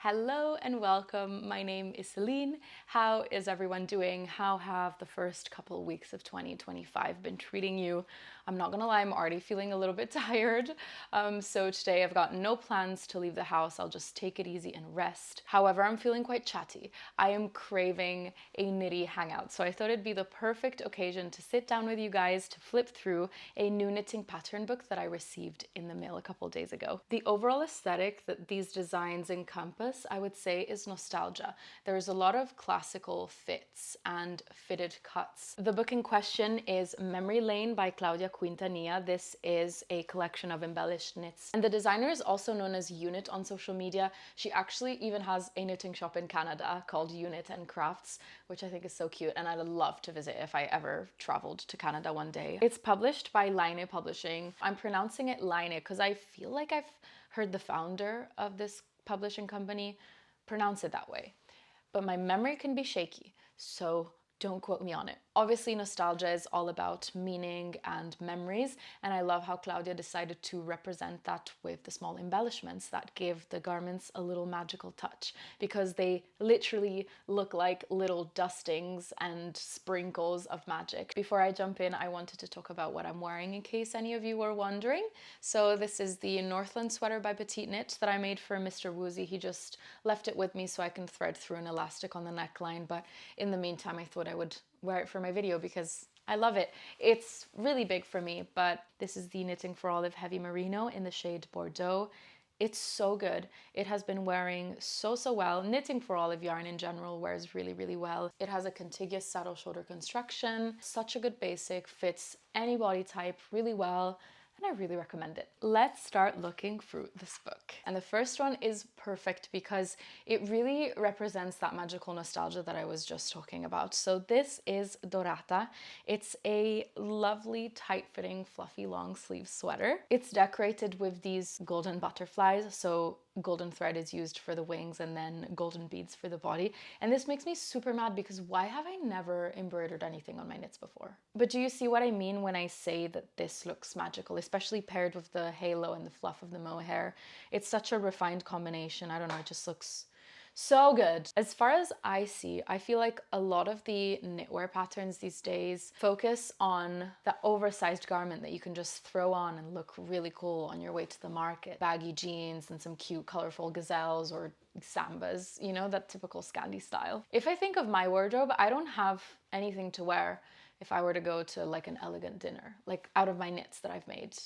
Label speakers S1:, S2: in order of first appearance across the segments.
S1: Hello and welcome. My name is Celine. How is everyone doing? How have the first couple of weeks of 2025 been treating you? I'm not gonna lie, I'm already feeling a little bit tired. So today I've got no plans to leave the house. I'll just take it easy and rest. However, I'm feeling quite chatty. I am craving a knitty hangout. So I thought it'd be the perfect occasion to sit down with you guys to flip through a new knitting pattern book that I received in the mail a couple days ago. The overall aesthetic that these designs encompass, I would say, is nostalgia. There's a lot of classical fits and fitted cuts. The book in question is Memory Lane by Claudia Quintanilla. This is a collection of embellished knits. And the designer is also known as Unit on social media. She actually even has a knitting shop in Canada called Unit and Crafts, which I think is so cute and I'd love to visit if I ever traveled to Canada one day. It's published by Line Publishing. I'm pronouncing it Line because I feel like I've heard the founder of this publishing company pronounce it that way. But my memory can be shaky, so don't quote me on it. Obviously, nostalgia is all about meaning and memories, and I love how Claudia decided to represent that with the small embellishments that give the garments a little magical touch, because they literally look like little dustings and sprinkles of magic. Before I jump in, I wanted to talk about what I'm wearing in case any of you were wondering. So this is the Northland sweater by Petite Knit that I made for Mr. Woozy. He just left it with me so I can thread through an elastic on the neckline, but in the meantime, I thought I would wear it for my video because I love it. It's really big for me, but this is the Knitting for Olive Heavy Merino in the shade Bordeaux. It's so good. It has been wearing so well. Knitting for Olive yarn in general wears really well. It has a contiguous saddle shoulder construction, such a good basic, fits any body type really well, and I really recommend it. Let's start looking through this book. And the first one is perfect because it really represents that magical nostalgia that I was just talking about. So this is Dorata. It's a lovely, tight-fitting, fluffy, long sleeve sweater. It's decorated with these golden butterflies. So golden thread is used for the wings and then golden beads for the body. And this makes me super mad because why have I never embroidered anything on my knits before? But do you see what I mean when I say that this looks magical, especially paired with the halo and the fluff of the mohair? It's such a refined combination. I don't know, it just looks so good. As far as I see, I feel like a lot of the knitwear patterns these days focus on that oversized garment that you can just throw on and look really cool on your way to the market. Baggy jeans and some cute colorful gazelles or sambas, you know, that typical Scandi style. If I think of my wardrobe, I don't have anything to wear if I were to go to like an elegant dinner. Like out of my knits that I've made,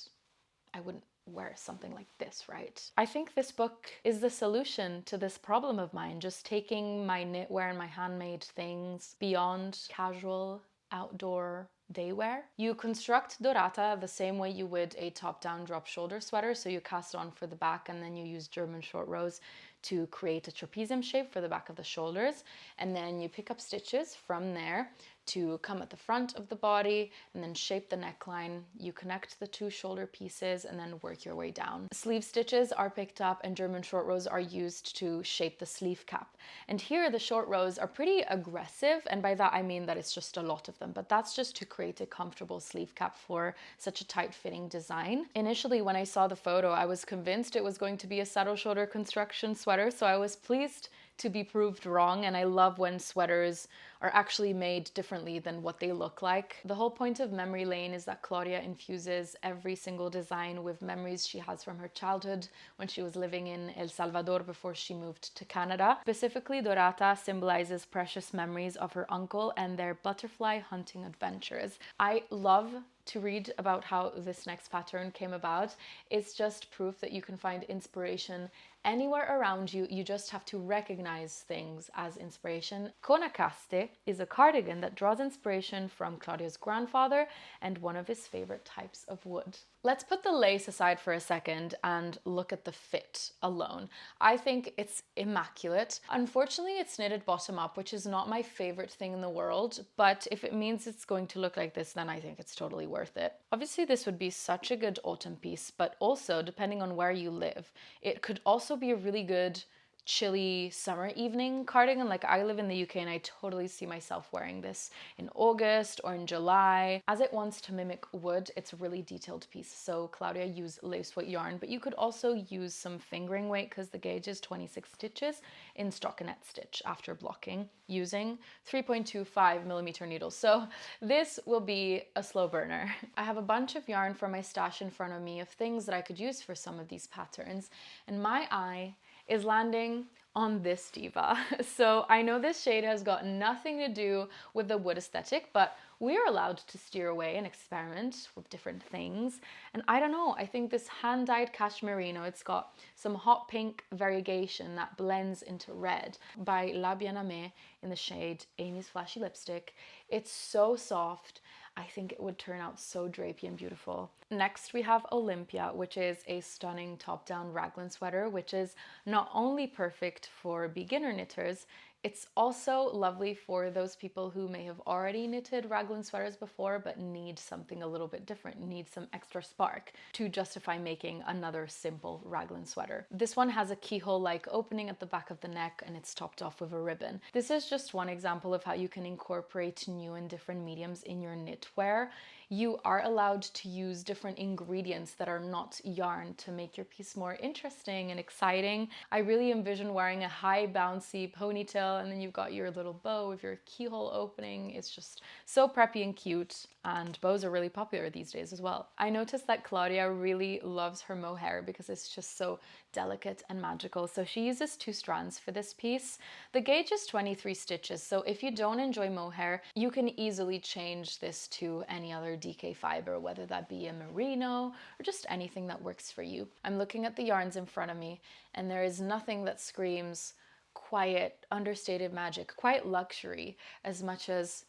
S1: I wouldn't wear something like this, right? I think this book is the solution to this problem of mine, just taking my knitwear and my handmade things beyond casual outdoor day wear. You construct Dorata the same way you would a top-down drop shoulder sweater. So you cast on for the back and then you use German short rows to create a trapezium shape for the back of the shoulders. And then you pick up stitches from there to come at the front of the body and then shape the neckline. You connect the two shoulder pieces and then work your way down. Sleeve stitches are picked up and German short rows are used to shape the sleeve cap. And here the short rows are pretty aggressive, and by that I mean that it's just a lot of them, but that's just to create a comfortable sleeve cap for such a tight fitting design. Initially when I saw the photo, I was convinced it was going to be a saddle shoulder construction sweater, so I was pleased to be proved wrong, and I love when sweaters are actually made differently than what they look like. The whole point of Memory Lane is that Claudia infuses every single design with memories she has from her childhood when she was living in El Salvador before she moved to Canada. Specifically, Dorata symbolizes precious memories of her uncle and their butterfly hunting adventures. I love to read about how this next pattern came about. It's just proof that you can find inspiration anywhere around you. You just have to recognize things as inspiration. Konak is a cardigan that draws inspiration from Claudia's grandfather and one of his favorite types of wood. Let's put the lace aside for a second and look at the fit alone. I think it's immaculate. Unfortunately, it's knitted bottom up, which is not my favorite thing in the world, but if it means it's going to look like this, then I think it's totally worth it. Obviously, this would be such a good autumn piece, but also, depending on where you live, it could also be a really good chilly summer evening cardigan. Like, I live in the UK and I totally see myself wearing this in August or in July. As it wants to mimic wood, it's a really detailed piece. So Claudia used lace weight yarn, but you could also use some fingering weight because the gauge is 26 stitches in stockinette stitch after blocking using 3.25 millimeter needles. So this will be a slow burner. I have a bunch of yarn from my stash in front of me of things that I could use for some of these patterns, and my eye is landing on this Diva. So I know this shade has got nothing to do with the wood aesthetic, but we are allowed to steer away and experiment with different things. And I don't know, I think this hand-dyed cashmerino, it's got some hot pink variegation that blends into red by La Bien-Aimée in the shade Amy's Flashy Lipstick. It's so soft. I think it would turn out so drapey and beautiful. Next, we have Olympia, which is a stunning top-down raglan sweater, which is not only perfect for beginner knitters, it's also lovely for those people who may have already knitted raglan sweaters before but need something a little bit different, need some extra spark to justify making another simple raglan sweater. This one has a keyhole-like opening at the back of the neck and it's topped off with a ribbon. This is just one example of how you can incorporate new and different mediums in your knitwear. You are allowed to use different ingredients that are not yarn to make your piece more interesting and exciting. I really envision wearing a high bouncy ponytail and then you've got your little bow with your keyhole opening. It's just so preppy and cute, and bows are really popular these days as well. I noticed that Claudia really loves her mohair because it's just so delicate and magical. So she uses 2 strands for this piece. The gauge is 23 stitches, so if you don't enjoy mohair, you can easily change this to any other DK fiber, whether that be a merino or just anything that works for you. I'm looking at the yarns in front of me and there is nothing that screams quiet, understated magic, quiet luxury as much as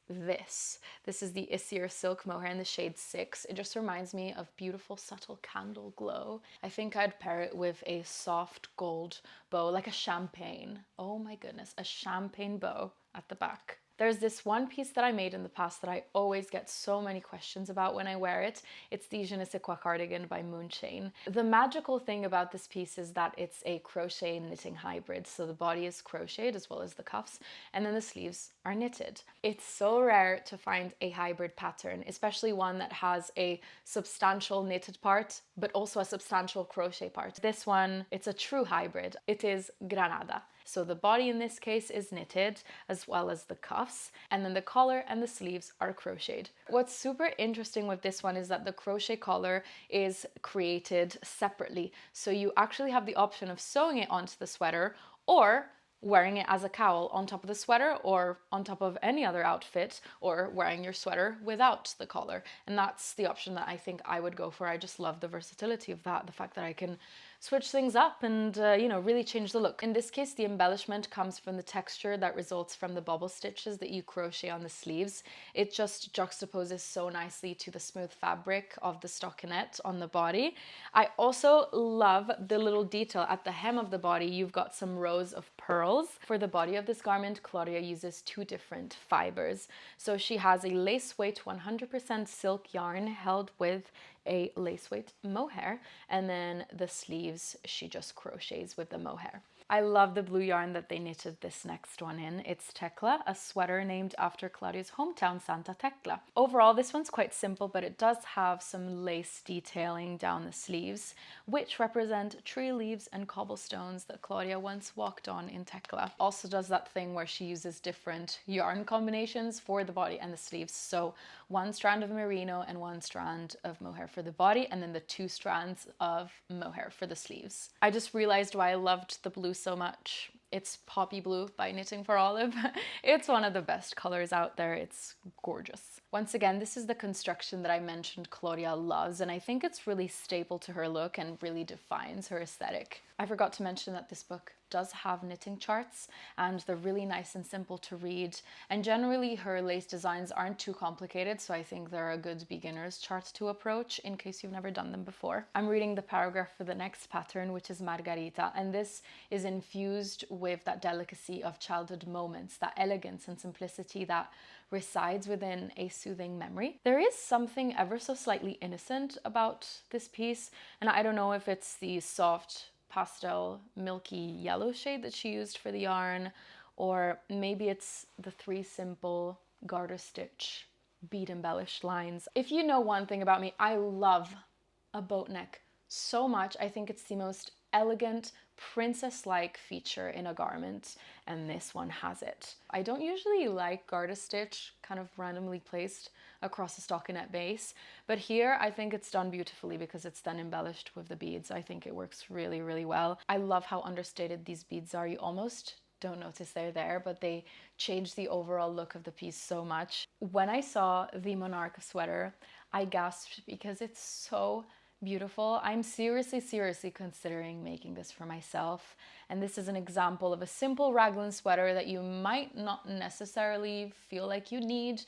S1: this. This is the Issir Silk Mohair in the shade 6. It just reminds me of beautiful, subtle candle glow. I think I'd pair it with a soft gold bow, like a champagne. Oh my goodness, a champagne bow at the back. There's this one piece that I made in the past that I always get so many questions about when I wear it. It's the Je ne sais quoi cardigan by Moonchain. The magical thing about this piece is that it's a crochet knitting hybrid. So the body is crocheted as well as the cuffs, and then the sleeves are knitted. It's so rare to find a hybrid pattern, especially one that has a substantial knitted part, but also a substantial crochet part. This one, it's a true hybrid. It is Granada. So the body in this case is knitted as well as the cuffs, and then the collar and the sleeves are crocheted. What's super interesting with this one is that the crochet collar is created separately. So you actually have the option of sewing it onto the sweater or wearing it as a cowl on top of the sweater or on top of any other outfit, or wearing your sweater without the collar. And that's the option that I think I would go for. I just love the versatility of that, the fact that I can switch things up and, really change the look. In this case, the embellishment comes from the texture that results from the bubble stitches that you crochet on the sleeves. It just juxtaposes so nicely to the smooth fabric of the stockinette on the body. I also love the little detail at the hem of the body. You've got some rows of pearls. For the body of this garment, Claudia uses 2 different fibers. So she has a lace weight 100% silk yarn held with a lace weight mohair, and then the sleeves she just crochets with the mohair. I love the blue yarn that they knitted this next one in. It's Tecla, a sweater named after Claudia's hometown, Santa Tecla. Overall, this one's quite simple, but it does have some lace detailing down the sleeves, which represent tree leaves and cobblestones that Claudia once walked on in Tecla. Also does that thing where she uses different yarn combinations for the body and the sleeves. So 1 strand of merino and 1 strand of mohair for the body, and then the 2 strands of mohair for the sleeves. I just realized why I loved the blue so much. It's Poppy Blue by Knitting for Olive. It's one of the best colors out there. It's gorgeous. Once again, this is the construction that I mentioned Claudia loves, and I think it's really staple to her look and really defines her aesthetic. I forgot to mention that this book does have knitting charts, and they're really nice and simple to read, and generally her lace designs aren't too complicated, so I think they're a good beginner's chart to approach in case you've never done them before. I'm reading the paragraph for the next pattern, which is Margarita, and this is infused with that delicacy of childhood moments, that elegance and simplicity that resides within a soothing memory. There is something ever so slightly innocent about this piece, and I don't know if it's the soft pastel milky yellow shade that she used for the yarn, or maybe it's the 3 simple garter stitch bead embellished lines. If you know one thing about me, I love a boat neck so much. I think it's the most elegant, princess-like feature in a garment, and this one has it. I don't usually like garter stitch kind of randomly placed across the stockinette base, but here I think it's done beautifully because it's then embellished with the beads. I think it works really, really well. I love how understated these beads are. You almost don't notice they're there, but they change the overall look of the piece so much. When I saw the Monarch sweater, I gasped because it's so beautiful. I'm seriously considering making this for myself. And this is an example of a simple raglan sweater that you might not necessarily feel like you need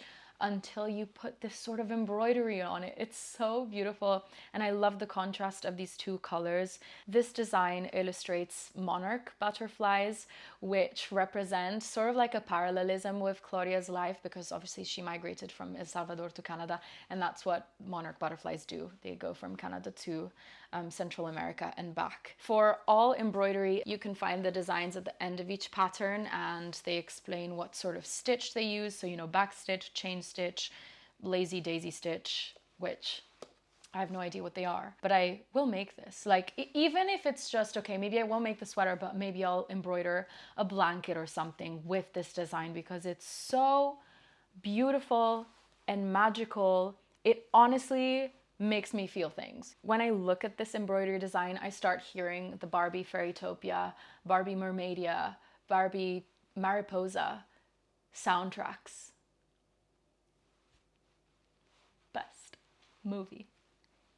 S1: until you put this sort of embroidery on it. It's so beautiful, and I love the contrast of these 2 colors. This design illustrates monarch butterflies, which represent sort of like a parallelism with Gloria's life, because obviously she migrated from El Salvador to Canada, and that's what monarch butterflies do. They go from Canada to Central America and back. For all embroidery, you can find the designs at the end of each pattern, and they explain what sort of stitch they use. So, you know, back stitch, chain stitch, lazy daisy stitch, which I have no idea what they are, but I will make this. Like, even if it's just, okay, maybe I won't make the sweater, but maybe I'll embroider a blanket or something with this design because it's so beautiful and magical. It honestly makes me feel things. When I look at this embroidery design, I start hearing the Barbie Fairytopia, Barbie Mermaidia, Barbie Mariposa soundtracks. Best movie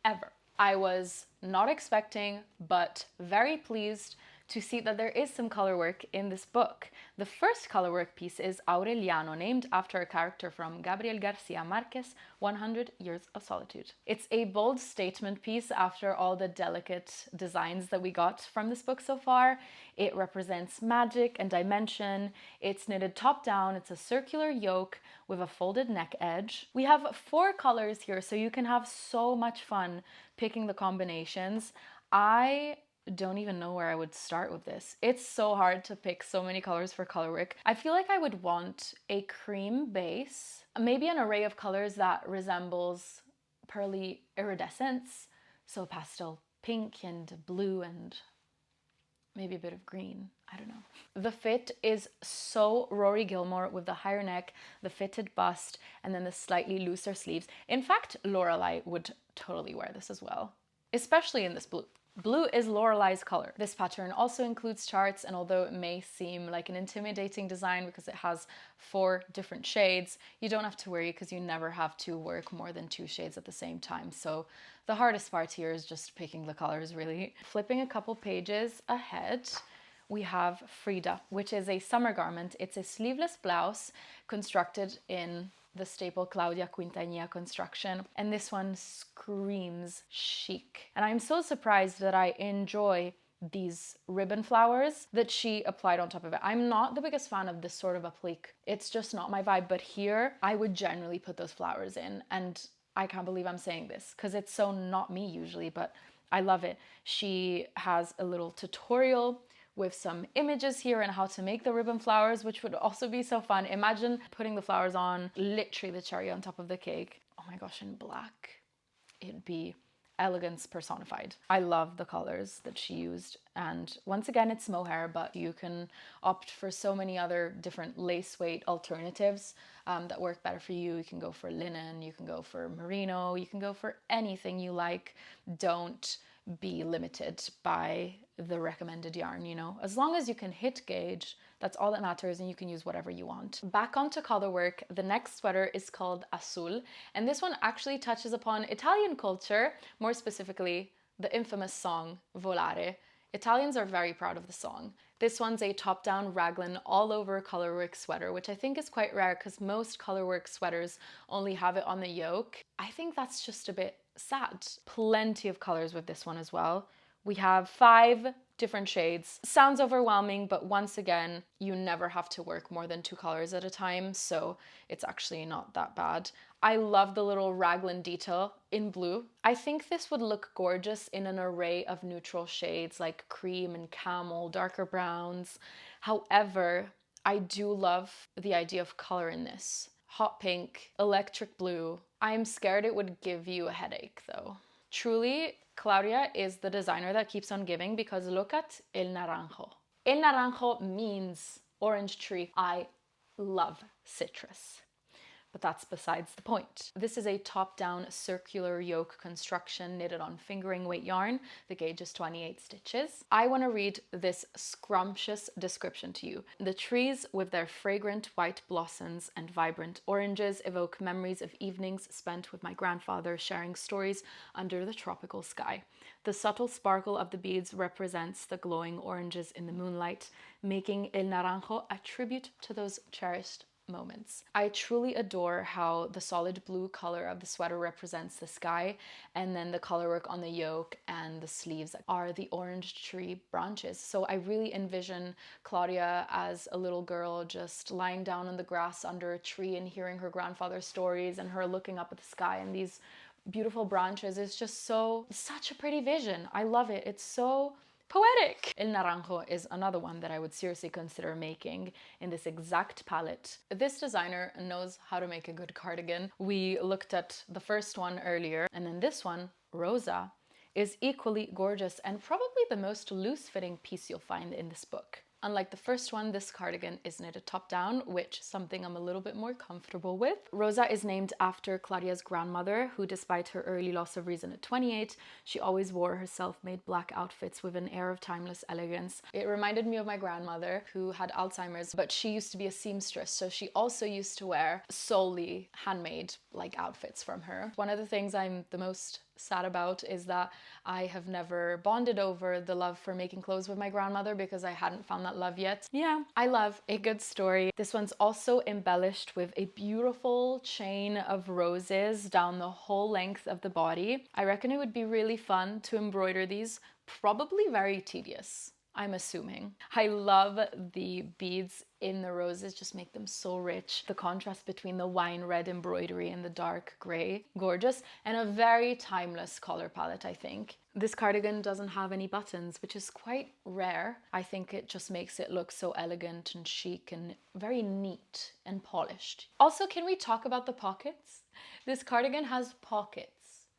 S1: ever. I was not expecting, but very pleased to see that there is some color work in this book. The first color work piece is Aureliano, named after a character from Gabriel Garcia Marquez' 100 Years of Solitude. It's a bold statement piece after all the delicate designs that we got from this book so far. It represents magic and dimension. It's knitted top down. It's a circular yoke with a folded neck edge. We have 4 colors here, so you can have so much fun picking the combinations. I don't even know where I would start with this. It's so hard to pick so many colors for color work. I feel like I would want a cream base, maybe an array of colors that resembles pearly iridescence, so pastel pink and blue and maybe a bit of green. I don't know. The fit is so Rory Gilmore with the higher neck, the fitted bust, and then the slightly looser sleeves. In fact, Lorelai would totally wear this as well, especially in this blue. Blue is Lorelai's color. This pattern also includes charts, and although it may seem like an intimidating design because it has 4 different shades, you don't have to worry because you never have to work more than 2 shades at the same time. So the hardest part here is just picking the colors, really. Flipping a couple pages ahead, we have Freda, which is a summer garment. It's a sleeveless blouse constructed in the staple Claudia Quintanilla construction, and this one screams chic. And I'm so surprised that I enjoy these ribbon flowers that she applied on top of it. I'm not the biggest fan of this sort of applique. It's just not my vibe, but here I would generally put those flowers in, and I can't believe I'm saying this because it's so not me usually, but I love it. She has a little tutorial with some images here and how to make the ribbon flowers, which would also be so fun. Imagine putting the flowers on, literally the cherry on top of the cake. Oh my gosh, in black. It'd be elegance personified. I love the colors that she used. And once again, it's mohair, but you can opt for so many other different lace weight alternatives that work better for you. You can go for linen, you can go for merino, you can go for anything you like. Don't be limited by the recommended yarn, you know. As long as you can hit gauge, that's all that matters, and you can use whatever you want. Back onto color work, the next sweater is called Azul, and this one actually touches upon Italian culture, more specifically the infamous song Volare. Italians are very proud of the song. This one's a top-down raglan all-over colorwork sweater, which I think is quite rare because most colorwork sweaters only have it on the yoke. I think that's just a bit sad. Plenty of colors with this one as well. We have 5 different shades. Sounds overwhelming, but once again, you never have to work more than 2 colors at a time, so it's actually not that bad. I love the little raglan detail in blue. I think this would look gorgeous in an array of neutral shades like cream and camel, darker browns. However, I do love the idea of color in this. Hot pink, electric blue. I'm scared it would give you a headache though. Truly, Claudia is the designer that keeps on giving, because look at El Naranjo. El Naranjo means orange tree. I love citrus, but that's besides the point. This is a top-down circular yoke construction knitted on fingering weight yarn. The gauge is 28 stitches. I want to read this scrumptious description to you. The trees with their fragrant white blossoms and vibrant oranges evoke memories of evenings spent with my grandfather sharing stories under the tropical sky. The subtle sparkle of the beads represents the glowing oranges in the moonlight, making El Naranjo a tribute to those cherished moments. I truly adore how the solid blue color of the sweater represents the sky, and then the colorwork on the yoke and the sleeves are the orange tree branches. So I really envision Claudia as a little girl just lying down on the grass under a tree and hearing her grandfather's stories, and her looking up at the sky and these beautiful branches. Is just such a pretty vision. I love it. It's so poetic. El Naranjo is another one that I would seriously consider making in this exact palette. This designer knows how to make a good cardigan. We looked at the first one earlier, and then this one, Rosa, is equally gorgeous and probably the most loose-fitting piece you'll find in this book. Unlike the first one, this cardigan is knitted top down, which is something I'm a little bit more comfortable with. Rosa is named after Claudia's grandmother, who despite her early loss of reason at 28, she always wore her self-made black outfits with an air of timeless elegance. It reminded me of my grandmother, who had Alzheimer's, but she used to be a seamstress, so she also used to wear solely handmade like outfits from her. One of the things I'm the most sad about is that I have never bonded over the love for making clothes with my grandmother, because I hadn't found that love yet. Yeah, I love a good story. This one's also embellished with a beautiful chain of roses down the whole length of the body. I reckon it would be really fun to embroider these, probably very tedious, I'm assuming. I love the beads in the roses, just make them so rich. The contrast between the wine red embroidery and the dark gray, gorgeous, and a very timeless color palette, I think. This cardigan doesn't have any buttons, which is quite rare. I think it just makes it look so elegant and chic and very neat and polished. Also, can we talk about the pockets? This cardigan has pockets.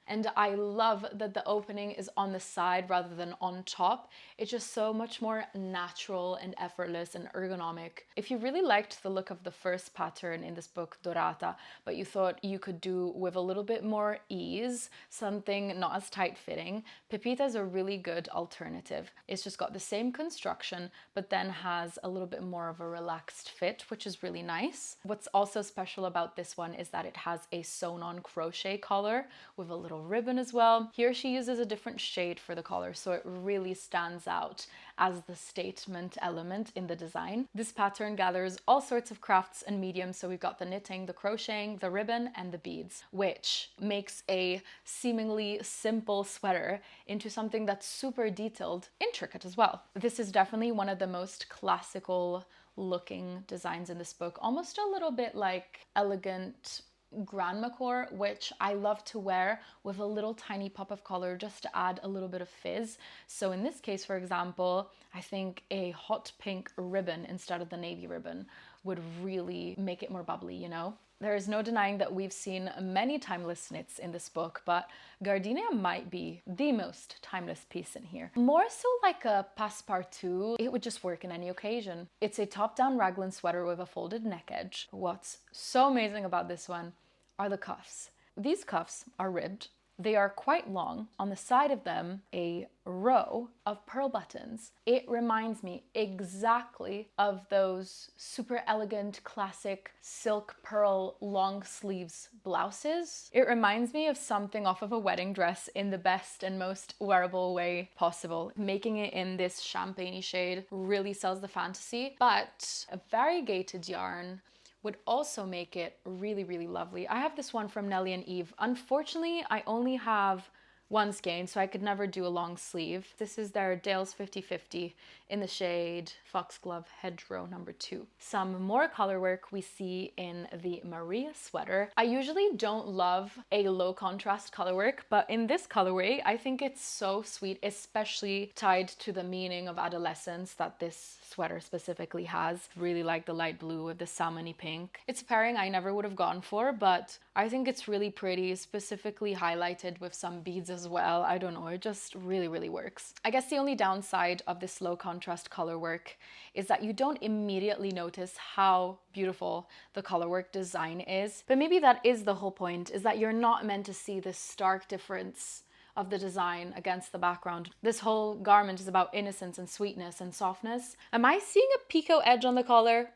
S1: And I love that the opening is on the side rather than on top. It's just so much more natural and effortless and ergonomic. If you really liked the look of the first pattern in this book, Dorata, but you thought you could do with a little bit more ease, something not as tight-fitting, Pita is a really good alternative. It's just got the same construction, but then has a little bit more of a relaxed fit, which is really nice. What's also special about this one is that it has a sewn-on crochet collar with a little ribbon as well. Here she uses a different shade for the collar, so it really stands out as the statement element in the design. This pattern gathers all sorts of crafts and mediums, so we've got the knitting, the crocheting, the ribbon, and the beads, which makes a seemingly simple sweater into something that's super detailed, intricate as well. This is definitely one of the most classical looking designs in this book, almost a little bit like elegant grandma core, which I love to wear with a little tiny pop of color just to add a little bit of fizz. So in this case, for example, I think a hot pink ribbon instead of the navy ribbon would really make it more bubbly, you know? There is no denying that we've seen many timeless knits in this book, but Gardenia might be the most timeless piece in here. More so like a passe-partout, it would just work in any occasion. It's a top-down raglan sweater with a folded neck edge. What's so amazing about this one are the cuffs. These cuffs are ribbed. They are quite long. On the side of them, a row of pearl buttons. It reminds me exactly of those super elegant, classic silk pearl long sleeves blouses. It reminds me of something off of a wedding dress in the best and most wearable way possible. Making it in this champagne-y shade really sells the fantasy, but a variegated yarn would also make it really, really lovely. I have this one from Nelly Eve. Unfortunately, I only have one skein, so I could never do a long sleeve. This is their Dale's 50/50 in the shade Foxglove Hedgerow number 2. Some more color work we see in the Maria sweater. I usually don't love a low contrast color work, but in this colorway, I think it's so sweet, especially tied to the meaning of adolescence that this sweater specifically has. Really like the light blue with the salmony pink. It's a pairing I never would have gone for, but I think it's really pretty, specifically highlighted with some beads as well. I don't know, it just really, really works. I guess the only downside of this low contrast color work is that you don't immediately notice how beautiful the color work design is. But maybe that is the whole point, is that you're not meant to see this stark difference of the design against the background. This whole garment is about innocence and sweetness and softness. Am I seeing a picot edge on the collar?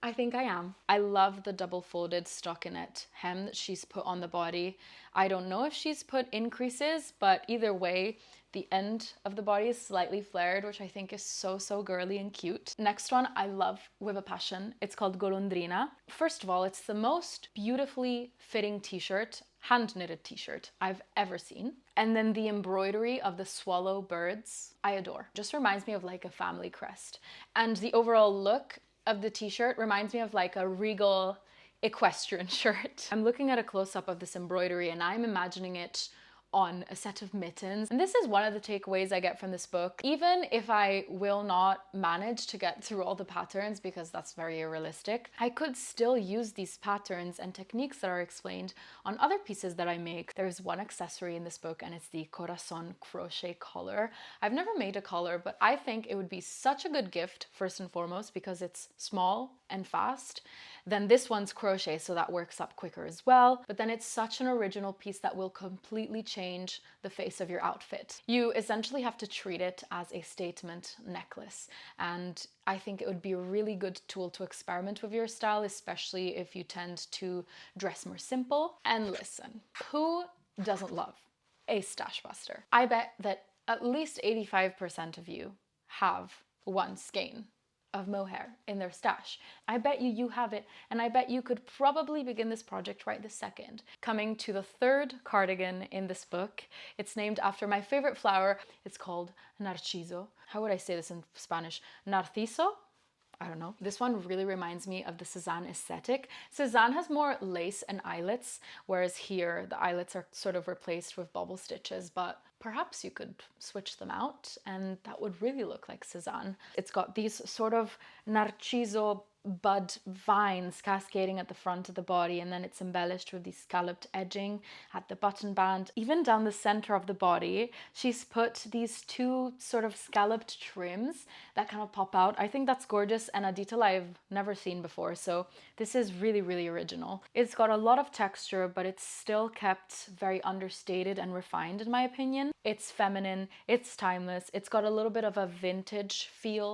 S1: I think I am. I love the double folded stockinette hem that she's put on the body. I don't know if she's put increases, but either way, the end of the body is slightly flared, which I think is so, so girly and cute. Next one I love with a passion. It's called Golondrina. First of all, it's the most beautifully fitting t-shirt, hand knitted t-shirt I've ever seen. And then the embroidery of the swallow birds, I adore. Just reminds me of like a family crest. And the overall look of the t-shirt reminds me of like a regal equestrian shirt. I'm looking at a close-up of this embroidery and I'm imagining it on a set of mittens. And this is one of the takeaways I get from this book. Even if I will not manage to get through all the patterns because that's very unrealistic, I could still use these patterns and techniques that are explained on other pieces that I make. There's one accessory in this book and it's the Corazon crochet collar. I've never made a collar, but I think it would be such a good gift, first and foremost, because it's small and fast. Then this one's crochet, so that works up quicker as well. But then it's such an original piece that will completely change the face of your outfit. You essentially have to treat it as a statement necklace. And I think it would be a really good tool to experiment with your style, especially if you tend to dress more simple. And listen, who doesn't love a stash buster? I bet that at least 85% of you have one skein of mohair in their stash. I bet you have it, and I bet you could probably begin this project right this second. Coming to the third cardigan in this book. It's named after my favorite flower. It's called Narciso. How would I say this in Spanish? Narciso? I don't know. This one really reminds me of the Suzan aesthetic. Suzan has more lace and eyelets, whereas here the eyelets are sort of replaced with bubble stitches, but perhaps you could switch them out and that would really look like Suzan. It's got these sort of Narciso bud vines cascading at the front of the body, and then it's embellished with these scalloped edging at the button band. Even down the center of the body, she's put these two sort of scalloped trims that kind of pop out. I think that's gorgeous and a detail I've never seen before, so this is really, really original. It's got a lot of texture, but it's still kept very understated and refined in my opinion. It's feminine, it's timeless, it's got a little bit of a vintage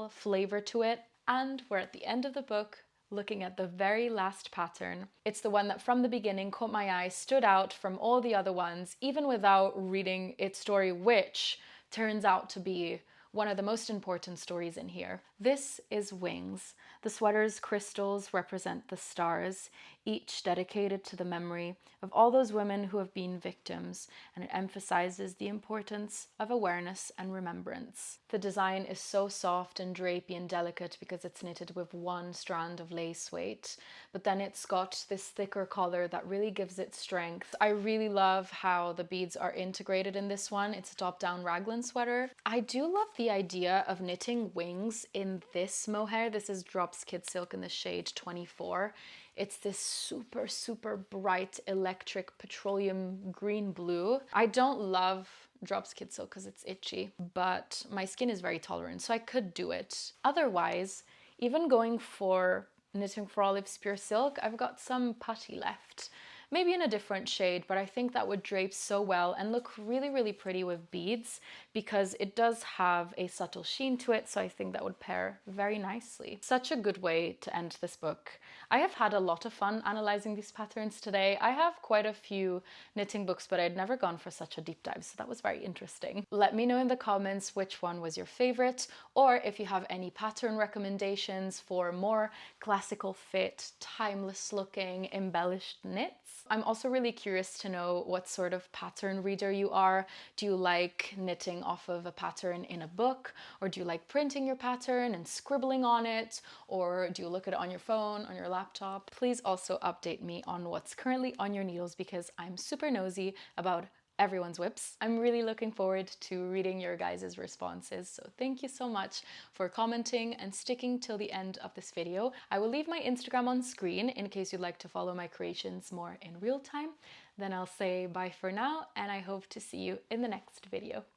S1: flavor to it. And we're at the end of the book, looking at the very last pattern. It's the one that from the beginning caught my eye, stood out from all the other ones, even without reading its story, which turns out to be one of the most important stories in here. This is Wings. The sweater's crystals represent the stars, each dedicated to the memory of all those women who have been victims, and it emphasizes the importance of awareness and remembrance. The design is so soft and drapey and delicate because it's knitted with one strand of lace weight, but then it's got this thicker collar that really gives it strength. I really love how the beads are integrated in this one. It's a top-down raglan sweater. I do love the idea of knitting wings in this mohair. This is Drops Kid Silk in the shade 24. It's this super, super bright electric petroleum green blue. I don't love Drops Kid Silk because it's itchy, but my skin is very tolerant, so I could do it. Otherwise, even going for Knitting for Olives Pure Silk, I've got some putty left. Maybe in a different shade, but I think that would drape so well and look really, really pretty with beads because it does have a subtle sheen to it, so I think that would pair very nicely. Such a good way to end this book. I have had a lot of fun analyzing these patterns today. I have quite a few knitting books, but I'd never gone for such a deep dive, so that was very interesting. Let me know in the comments which one was your favorite, or if you have any pattern recommendations for more classical fit, timeless looking, embellished knits. I'm also really curious to know what sort of pattern reader you are. Do you like knitting off of a pattern in a book? Or do you like printing your pattern and scribbling on it? Or do you look at it on your phone, on your laptop? Please also update me on what's currently on your needles because I'm super nosy about everyone's whips. I'm really looking forward to reading your guys' responses, so thank you so much for commenting and sticking till the end of this video. I will leave my Instagram on screen in case you'd like to follow my creations more in real time. Then I'll say bye for now, and I hope to see you in the next video.